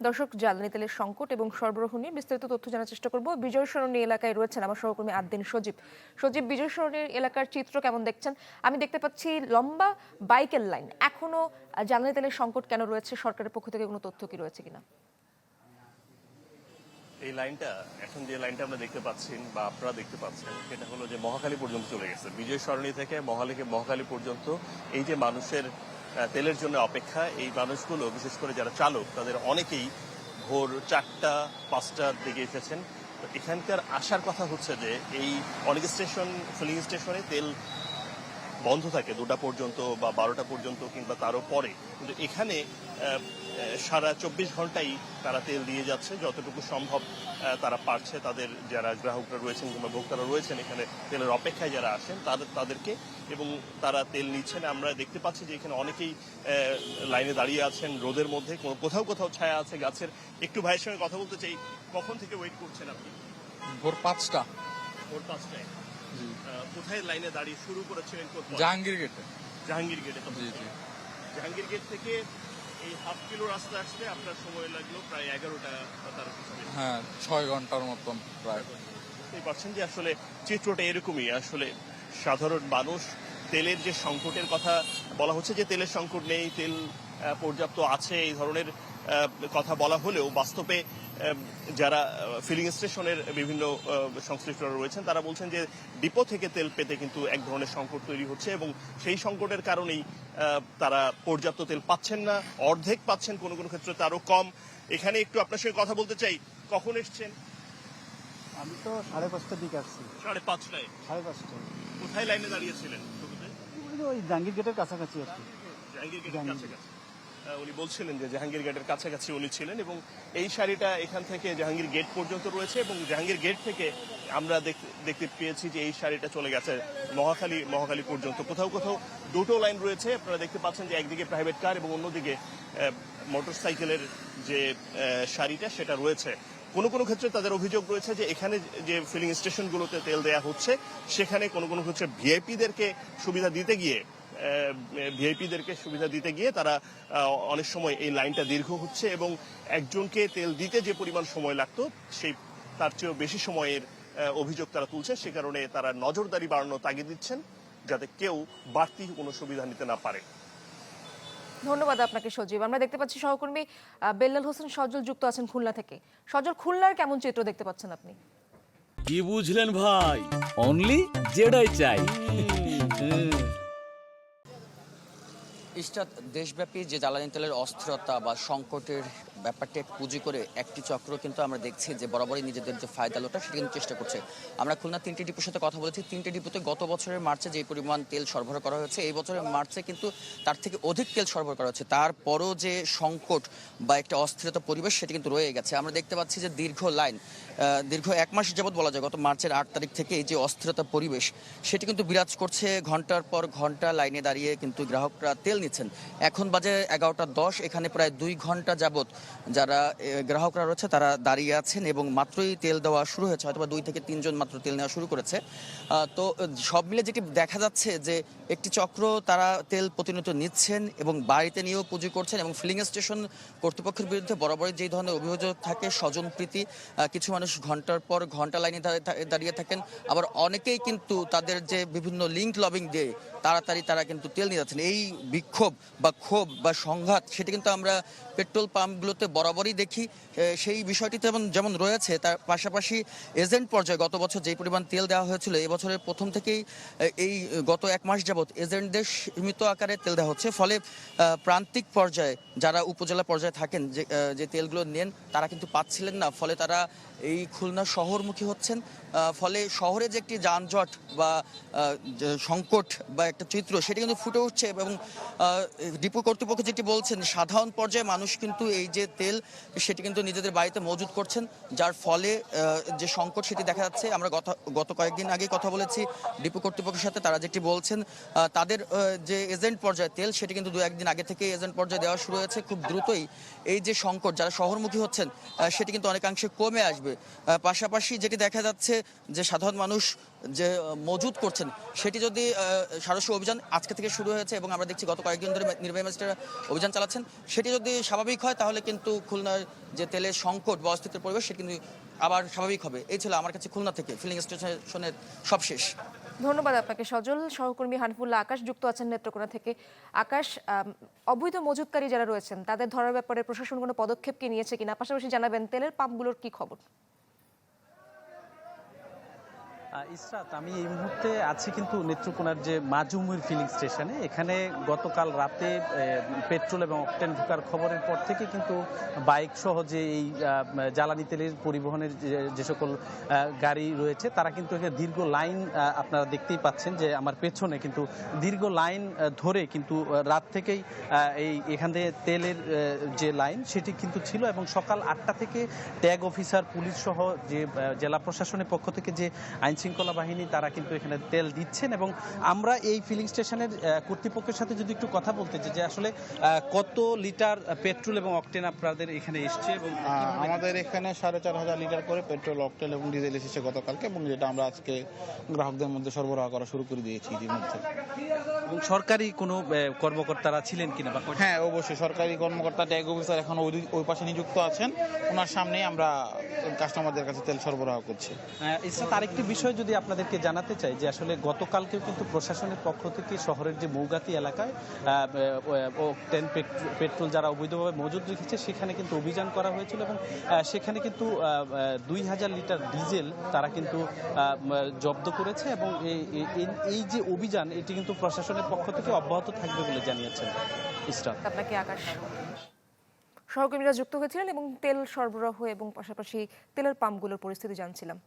দর্শক, জ্বালানি তেলের সংকট এবং সরবরাহ নিয়ে বিস্তারিত তথ্য জানার চেষ্টা করব। বিজয় সরণি এলাকায় রয়েছেন আমার সহকর্মী আদ্দিন সজীব। সজীব, বিজয় সরণির এলাকার চিত্র কেমন দেখছেন? আমি দেখতে পাচ্ছি লম্বা বাইকের লাইন। এখনো জ্বালানি তেলের সংকট কেন রয়েছে? সরকারের পক্ষ থেকে কোনো তথ্য কি রয়েছে কিনা? এই লাইনটা এখন যে লাইনটা আমরা দেখতে পাচ্ছেন বা আপনারা দেখতে পাচ্ছেন সেটা হলো যে মহাখালী পর্যন্ত চলে গেছে। বিজয় সরণি থেকে মহাখালী পর্যন্ত এই যে মানুষের তেলের জন্য অপেক্ষা, এই মানুষগুলো বিশেষ করে যারা চালক তাদের অনেকেই ভোর 4টা 5টার দিকে এসেছেন। তো এখানকার আসার কথা হচ্ছে যে এই অনেক ফিলিং স্টেশনে তেল বন্ধ থাকে 2টা পর্যন্ত বা 12টা পর্যন্ত কিংবা তারও পরে, কিন্তু এখানে সারা 24 ঘন্টাই তারা তেল দিয়ে যাচ্ছে যতটুকু সম্ভব। তারা পারছে তাদের যারা গ্রাহকরা রয়েছেন কিংবা ভোক্তারা রয়েছেন এখানে তেলের অপেক্ষায় যারা আসেন তাদেরকে, এবং তারা তেল নিচ্ছেন। আমরা দেখতে পাচ্ছি যে এখানে অনেকেই লাইনে দাঁড়িয়ে আছেন রোদের মধ্যে, কোথাও কোথাও ছায়া আছে গাছের। একটু ভাইয়ের সঙ্গে কথা বলতে চাই, কখন থেকে ওয়েট করছেন আপনি? ভোর 5টা। ভোর 5টায় কোথায় লাইনে দাঁড়িয়ে শুরু করেছিলেন? জাহাঙ্গীর গেটে। জাহাঙ্গীর গেটে। জি জি। জাহাঙ্গীর গেট থেকে এই হাফ কিলো রাস্তা আসতে আপনার সময় লাগলো প্রায় 11টা বা তার কিছু বেশি। হ্যাঁ, 6 ঘন্টার মতন প্রায়। বুঝতেই পারছেন যে আসলে চিত্রটা এরকমই। আসলে সাধারণ মানুষ, তেলের যে সংকটের কথা বলা হচ্ছে যে তেলের সংকট নেই, তেল পর্যাপ্ত আছে, এই ধরনের কথা বলা হলেও বাস্তবে যারা ফিলিং স্টেশনের বিভিন্ন সংশ্লিষ্টরা রয়েছেন তারা বলছেন যে ডিপো থেকে তেল পেতে কিন্তু এক ধরনের সংকট তৈরি হচ্ছে, এবং সেই সংকটের কারণেই তারা পর্যাপ্ত তেল পাচ্ছেন না, অর্ধেক পাচ্ছেন, কোনো কোনো ক্ষেত্রে তারও কম। এখানে একটু আপনার সঙ্গে কথা বলতে চাই, কখন এসছেন? আমি তো 5:30টার দিকে আসছি। 5:30টায়? 5:30টায়। কোথায় লাইনে দাঁড়িয়েছিলেন? ওই জাহাঙ্গীর গেটের কাছাকাছি আর কি। জাহাঙ্গীর গেটের কাছাকাছি। উনি বলছিলেন যে জাহাঙ্গীর গেটের কাছাকাছি উনি ছিলেন, এবং এই সারিটা এখান থেকে জাহাঙ্গীর গেট পর্যন্ত রয়েছে, এবং জাহাঙ্গীর গেট থেকে আমরা দেখতে পেয়েছি যে এই সারিটা চলে গেছে মহাখালী পর্যন্ত। কোথাও কোথাও দুটো লাইন রয়েছে। আপনারা দেখতে পাচ্ছেন যে একদিকে প্রাইভেট কার এবং অন্যদিকে মোটরসাইকেলের যে সারিটা সেটা রয়েছে। কোনো কোনো ক্ষেত্রে তাদের অভিযোগ রয়েছে যে এখানে যে ফিলিং স্টেশনগুলোতে তেল দেয়া হচ্ছে সেখানে কোনো কোনো ক্ষেত্রে ভিআইপিদেরকে সুবিধা দিতে গিয়ে তারা অনেক সময় এই লাইনটা দীর্ঘ হচ্ছে, এবং একজনকে তেল দিতে যে পরিমাণ সময় লাগতো তার চেয়েও বেশি সময়ের অভিযোগ তারা তুলছে। সে কারণে তারা নজরদারি বাড়ানোর তাগিদ দিচ্ছেন যাতে কেউ বাড়তি কোনো সুবিধা নিতে না পারে। ধন্যবাদ আপনাকে সজীব। আমরা দেখতে পাচ্ছি সহকর্মী বেল্লাল হোসেন সজল যুক্ত আছেন খুলনা থেকে। সজল, খুলনার কেমন চিত্র দেখতে পাচ্ছেন আপনি? কি বুঝলেন ভাই? অনলি যেটাই চাই। ইস্টাত দেশব্যাপী যে জ্বালানি তেলের অস্থিরতা বা সংকটের ব্যাপারটা পুঁজি করে একটি চক্র কিন্তু আমরা দেখছি যে বরাবরই নিজেদের যে ফায়দা লোটা সেটা কিন্তু চেষ্টা করছে। আমরা খুলনা 3টি ডিপোর সাথে কথা বলেছি। 3টি ডিপোতে গত বছরের মার্চে যে পরিমাণ তেল সরবরাহ করা হয়েছে এই বছরের মার্চে কিন্তু তার থেকে অধিক তেল সরবরাহ করা হচ্ছে। তারপরও যে সংকট বা একটা অস্থিরতা পরিবেশ সেটা কিন্তু রয়ে গেছে। আমরা দেখতে পাচ্ছি যে দীর্ঘ 1 মাস যাবৎ বলা যায়, গত মার্চের 8 তারিখ থেকে এই যে অস্থিরতা পরিবেশ সেটি কিন্তু বিরাজ করছে। ঘন্টার পর ঘন্টা লাইনে দাঁড়িয়ে কিন্তু গ্রাহকরা তেল নিচ্ছেন। এখন বাজে 11:10। এখানে প্রায় 2 ঘন্টা যাবৎ যারা গ্রাহকরা রয়েছে তারা দাঁড়িয়ে আছেন, এবং মাত্রই তেল দেওয়া শুরু হয়েছে, হয়তো বা 2 থেকে 3 জন মাত্র তেল নেওয়া শুরু করেছে। তো সব মিলে যেটি দেখা যাচ্ছে যে একটি চক্র তারা তেল প্রতিনিয়ত নিচ্ছেন এবং বাড়িতে নিয়েও পুঁজি করছেন, এবং ফিলিং স্টেশন কর্তৃপক্ষের বিরুদ্ধে বরাবরই যেই ধরনের অভিযোগ থাকে স্বজনপ্রীতি, কিছু মানুষ ঘন্টার পর ঘন্টা লাইনে দাঁড়িয়ে থাকেন, আবার অনেকেই কিন্তু তাদের যে বিভিন্ন লিঙ্ক লবিং দিয়ে তাড়াতাড়ি তারা কিন্তু তেল নিয়ে যাচ্ছেন। এই বিক্ষোভ বা ক্ষোভ বা সংঘাত সেটা কিন্তু আমরা পেট্রোল পাম্পগুলোতে বরাবরই দেখি। সেই বিষয়টিতে যেমন রয়েছে, তার পাশাপাশি এজেন্ট পর্যায়ে গত বছর যেই পরিমাণ তেল দেওয়া হয়েছিল এই বছরের প্রথম থেকেই এই গত 1 মাস যাবৎ এজেন্টদের সীমিত আকারে তেল দেওয়া হচ্ছে। ফলে প্রান্তিক পর্যায়ে যারা উপজেলা পর্যায়ে থাকেন যে তেলগুলো নেন তারা কিন্তু পাচ্ছিলেন না। ফলে তারা এই খুলনা শহরমুখী হচ্ছেন। ফলে শহরে যে একটি যানজট বা সংকট বা একটা চিত্র সেটি কিন্তু ফুটে উঠছে, এবং ডিপো কর্তৃপক্ষ যেটি বলছেন সাধারণ পর্যায়ে মানুষ কিন্তু এই যে তেল সেটি কিন্তু নিজেদের বাড়িতে মজুত করছেন, যার ফলে যে সংকট সেটি দেখা যাচ্ছে। আমরা গত কয়েকদিন আগে কথা বলেছি ডিপো কর্তৃপক্ষের সাথে, তারা যেটি বলছেন তাদের যে এজেন্ট পর্যায়ে তেল সেটি কিন্তু 2-1 দিন আগে থেকে এজেন্ট পর্যায়ে দেওয়া শুরু হয়েছে। খুব দ্রুতই এই যে সংকট যারা শহরমুখী হচ্ছেন সেটি কিন্তু অনেকাংশে কমে আসবে। পাশাপাশি যেটি দেখা যাচ্ছে যে সাধারণ মানুষ যে মজুত করছেন সেটি যদি সারস্য অভিযান আজকে থেকে শুরু হয়েছে এবং আমরা দেখছি গত কয়েকদিন ধরে নির্বাহী ম্যাজিস্ট্রেটরা অভিযান চালাচ্ছেন, সেটি যদি স্বাভাবিক হয় তাহলে কিন্তু খুলনার যে তেলের সংকট বা অস্তিত্বের পরিবেশ সেটি কিন্তু আবার স্বাভাবিক হবে। এই ছিল আমার কাছে খুলনা থেকে ফিলিং স্টেশনের সবশেষ। ধন্যবাদ আপনাকে সজল। সহকর্মী হানিফুল্লাহ আকাশ যুক্ত আছেন নেত্রকোনা থেকে। আকাশ, অবৈধ মজুতকারী যারা রয়েছেন তাদের ধরার ব্যাপারে প্রশাসন কোনো পদক্ষেপ কি নিয়েছে কিনা, পাশাপাশি জানাবেন তেলের পাম্পগুলোর কি খবর? ইসরাত, আমি এই মুহূর্তে আছি কিন্তু নেত্রকোনার যে মাজুমুর ফিলিং স্টেশনে। এখানে গতকাল রাতে পেট্রোল এবং অকটেন ঢোকার খবরের পর থেকে কিন্তু বাইক সহ যে এই জ্বালানি তেলের পরিবহনের যে সকল গাড়ি রয়েছে তারা কিন্তু এখানে দীর্ঘ লাইন আপনারা দেখতেই পাচ্ছেন যে আমার পেছনে কিন্তু দীর্ঘ লাইন ধরে কিন্তু রাত থেকেই এখান থেকে তেলের যে লাইন সেটি কিন্তু ছিল এবং সকাল 8টা থেকে ট্যাগ অফিসার পুলিশ সহ যে জেলা প্রশাসনের পক্ষ থেকে যে আইন শৃঙ্খলা বাহিনী তারা কিন্তু এখানে তেল দিচ্ছেন। এবং আমরা এই ফিলিং স্টেশনের কর্তৃপক্ষের সাথে যদি একটু কথা বলতে চাই যে আসলে কত লিটার পেট্রোল এবং অকটেন আপনাদের এখানে এসছে এবং আমাদের এখানে 4,500 লিটার করে পেট্রোল, অকটেন এবং ডিজেল এসেছে গতকালকে, এবং যেটা আমরা আজকে গ্রাহকদের মধ্যে সরবরাহ করা শুরু করে দিয়েছি ইতিমধ্যে। এবং সরকারি কোনো কর্মকর্তারা ছিলেন কিনা বা হ্যাঁ, অবশ্যই সরকারি কর্মকর্তা ট্যাগ অফিসার এখন ওই পাশে নিযুক্ত আছেন, ওনার সামনেই আমরা কাস্টমারদের কাছে তেল সরবরাহ করছি। এছাড়া আরেকটি বিষয় যদি আপনাদেরকে জানাতে চাই যে আসলে গতকালকেও কিন্তু প্রশাসনের পক্ষ থেকে শহরের যে মৌগাতি এলাকায় অকটেন পেট্রোল যারা অবৈধভাবে মজুদ রেখেছে সেখানে কিন্তু অভিযান করা হয়েছিল এবং সেখানে কিন্তু 2,000 লিটার ডিজেল তারা কিন্তু জব্দ করেছে এবং এই যে অভিযান এটি কিন্তু প্রশাসনের পক্ষ থেকে অব্যাহত থাকবে বলে জানিয়েছেন ইসরাত। আপনাকে আকাশ। সহকর্মীরা যুক্ত হয়েছিলেন এবং তেল সরবরাহ এবং পাশাপাশি তেলের পাম্পগুলোর পরিস্থিতি জানছিলাম।